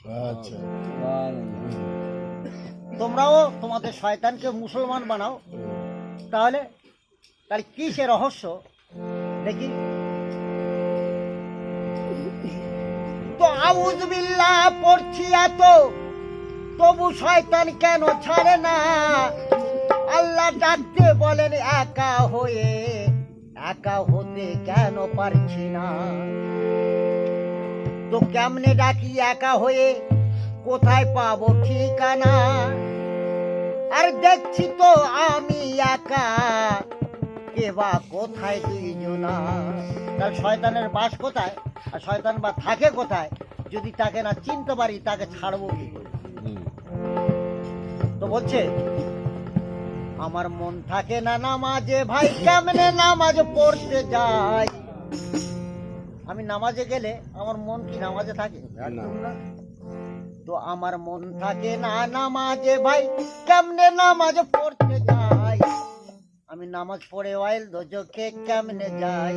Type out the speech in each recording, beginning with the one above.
আচ্ছা, তোমরাও তোমাদের শয়তানকে মুসলমান বানাও। তাহলে তার কি সে রহস্য দেখি। তো আউযু বিল্লাহ পড়ছি এত, তবু শয়তান কেন ছাড়ে না? আল্লাহ ডাকতে বলেন একা হয়ে, একা হতে কেন পারছি না? তো কেমনে ডাকি একা হয়ে, কোথায় পাবো ঠিকানা? আর দেখছি তো আমি একা, কে বা কোথায় দুইজনা? তার শয়তানের বাস কোথায় আর শয়তান বা থাকে কোথায়? যদি তাকে না চিনতে পারি তাকে ছাড়বো কি করে? তো বলছে আমার মন থাকে না নামাজে, ভাই কেমনে নামাজ পড়তে যাই? আমি নামাজে গেলে আমার মন কি নামাজে থাকে? তো আমার মন থাকে না নামাজে, ভাই কেমনে নামাজ পড়তে যাই? আমি নামাজ পড়ে ওয়াইল দোজখে কেমনে যাই?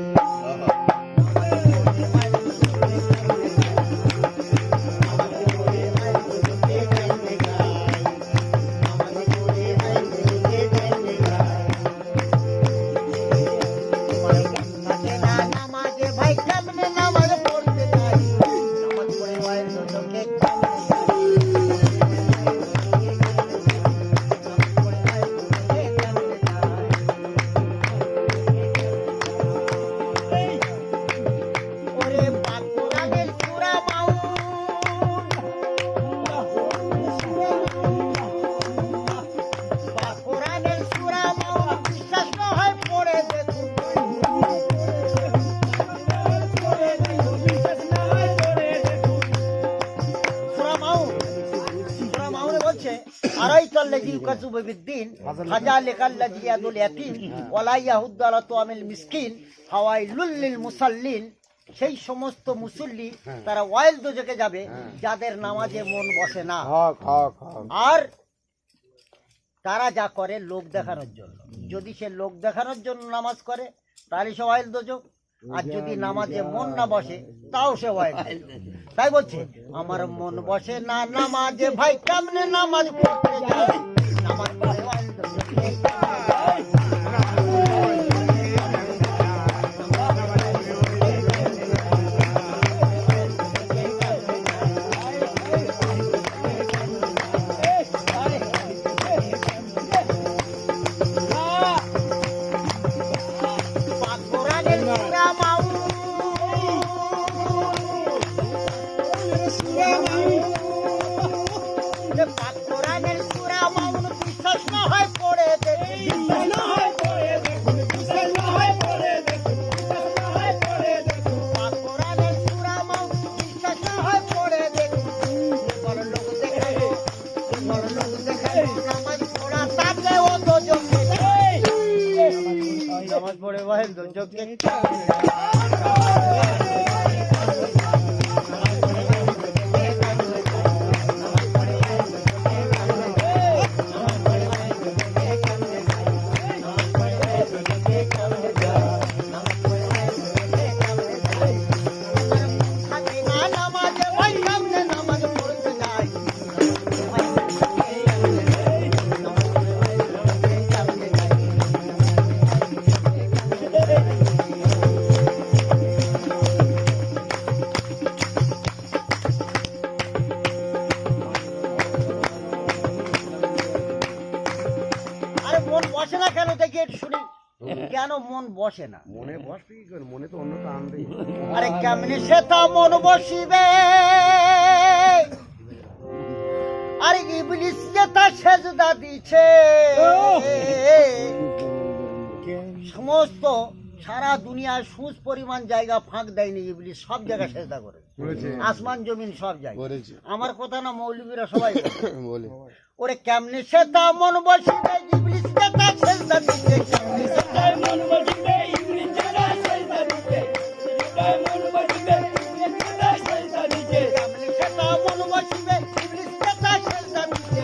সেই সমস্ত মুসল্লি তারা ওয়াইল দোজখে যাবে যাদের নামাজে মন বসে না। আর তারা যা করে লোক দেখানোর জন্য। যদি সে লোক দেখানোর জন্য নামাজ করে তাহলে সে ওয়াইল দোজখ, আর যদি নামাজে মন না বসে তাও সে ওয়াইল। তাই বলছে আমার মন বসে না নামাজে, ভাই কেমনে নামাজ পড়তে যাই? নামাজ পড়ে ওয়াইল দোজখে নামাজ পড়ে ওয়াইল দোজখে কেন মন বসে না? মনে বসবে কি করে? মনে তো অন্য টান দেই। আরে কেমনে সেটা মন বসিবে? আরে ইবলিস যেটা সেজদা দিছে, সমস্ত সারা দুনিয়ার সুজ পরিমাণ জায়গা ফাঁক দেয়নি ইবলিস, সব জায়গায় সেজদা করে, আসমান জমিন সব জায়গায়। আমার কথা না, মৌলবীরা সবাই বলে। ওরে কেমনে সেটা মন বসিবে? ইবলিস যেটা সেজদা দিছে, কেমনে সেটা মন বসিবে? ইবলিস যেটা সেজদা দিছে, মন বসিবে, ইবলিস যেটা সেজদা দিছে, কেমনে সেটা মন বসিবে? ইবলিস যেটা সেজদা দিছে,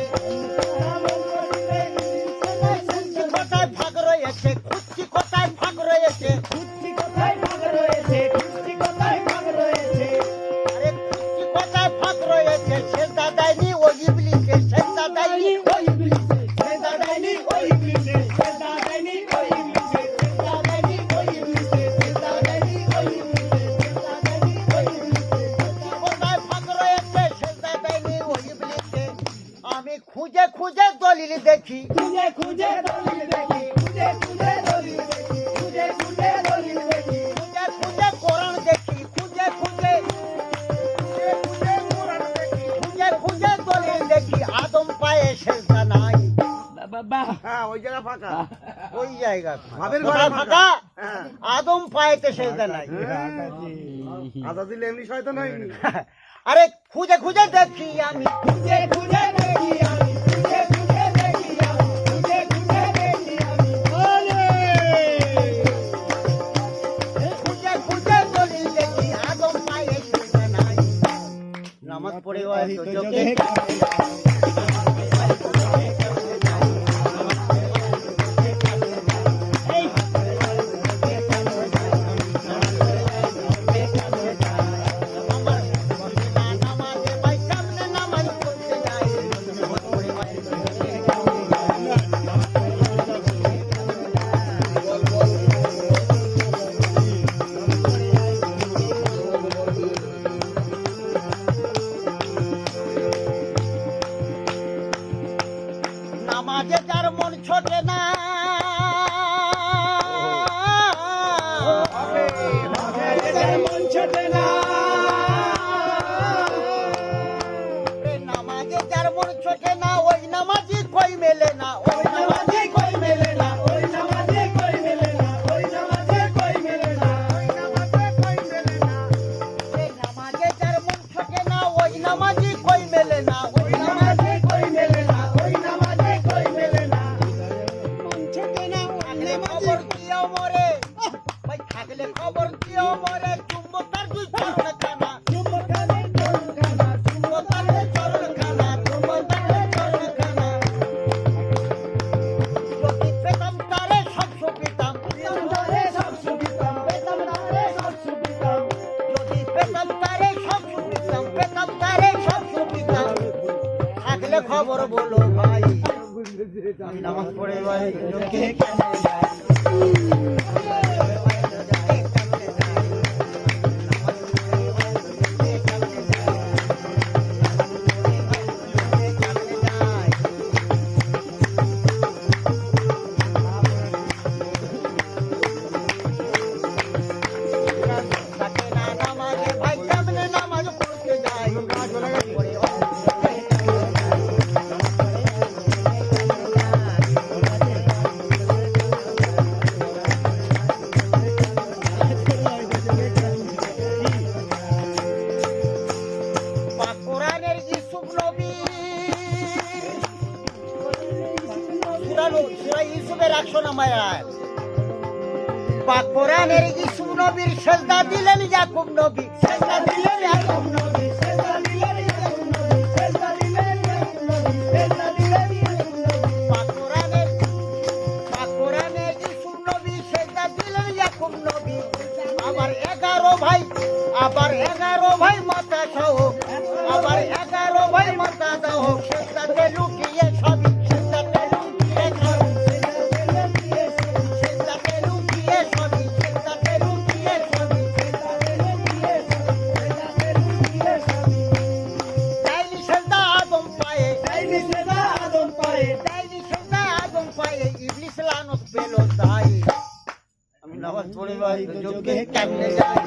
মন বসিবে, ইবলিস যেটা কোথায় ভাগ রয়েছে, কুচ্ছি কোথায় ভাগ রয়েছে, কুচ্ছি কোথায় ভাগ রয়েছে, কুচ্ছি কোথায় ভাগ রয়েছে, আরে কুচ্ছি কোথায় ভাগ রয়েছে? দলিল দেখি খুঁজে খুঁজে দলিল দেখি, খুঁজে খুঁজে দলিল দেখি, খুঁজে খুঁজে দলিল দেখি, খুঁজে খুঁজে কোরআন দেখি খুঁজে খুঁজে খুঁজে খুঁজে দলিল দেখি আদম পায়ে সেজদা নাই বাবা হ্যাঁ ওই জায়গা ফাঁকা ওই জায়গা ভাবের ঘোড়া ঘোড়া ফাঁকা হ্যাঁ আদম পায়েতে সেজদা নাই আদা দিলে এমনি শয়তান হয়নি আরে খুঁজে খুঁজে দেখি আমি খুঁজে খুঁজে দেখি আমি, খুঁজে খুঁজে দেখি আমি, খুঁজে খুঁজে দেখি আমি, বলে খুঁজে খুঁজে দলিল দেখি আদম পায়ে সেজদা নাই নামাজ পড়ে হয়তো চোখে নামাজে ভাই সামনে নামাজ পড়তে যাই পড়ে ভাই নামাজে যার মন ছোটে না মন ছোটে না, নামাজে যার মন ছোটে না ওই নামাজি কই মেলে না ওই নামাজে কই মেলে না, ওই নামাজে কই মেলে না, ওই নামাজে কই মেলে না, নামাজে যার মন ছোটে না ওই নামাজি কই মেলে না ওই নামাজে কই মেলে না, ওই নামাজে কই মেলে না, মন ছোটে না, ওই থাকলে খবর দিও মরে ভাই থাকলে খবর দিও মরে চুম্বতার দুই চরণ খানা চুম্বকারে চরণখানা, চুম্বতার চরণ খানা চুম্বতার চরণ খানা যদি পেতাম তারে সব সুবিতাম বেতনদারে সব সুবিধাম, বেতনদারে সব সুবিধাম, যদি পেতাম তারে সব সুবিতাম পেতাম তারে সব সুবিতাম থাকলে খবর বলো ভাই আমি নামাজ পড়ে ভাই চোখে কেমনে যায় থাকে না নামাজে ভাই কেমনে নামাজ পড়তে যাই পাক কোরআনের ইউসুফ নবী সূরা ইউসুফের 100 নম্বর আয়াত পাক কোরআনের ইউসুফ নবীর সেজদা দিলেন ইয়াকুব নবী সেজদা দিলেন ইয়াকুব নবী সেজদা দিলেন ইয়াকুব নবী, সেজদা দিলেন ইয়াকুব নবী, সেজদা দিলেন ইয়াকুব নবী, পাক কোরআনের ইউসুফ নবী সেজদা দিলেন ইয়াকুব নবী আবার 11 ভাই মাতা সহ আবার 11 ভাই মাতা দাও সেজদাতে লুকিয়ে সবই সেজদাতে লুকিয়ে সবই সেজদাতে লুকিয়ে সবই সেজদাতে লুকিয়ে সবই তাইনি সেজদা আদম পায়ে তাইনি সেজদা আদম পায়ে, তাইনি সেজদা আদম পায়ে ইবলিস লানত পেল তাই আমি নামাজ পড়ে ভাই চোখে কেমনে যাই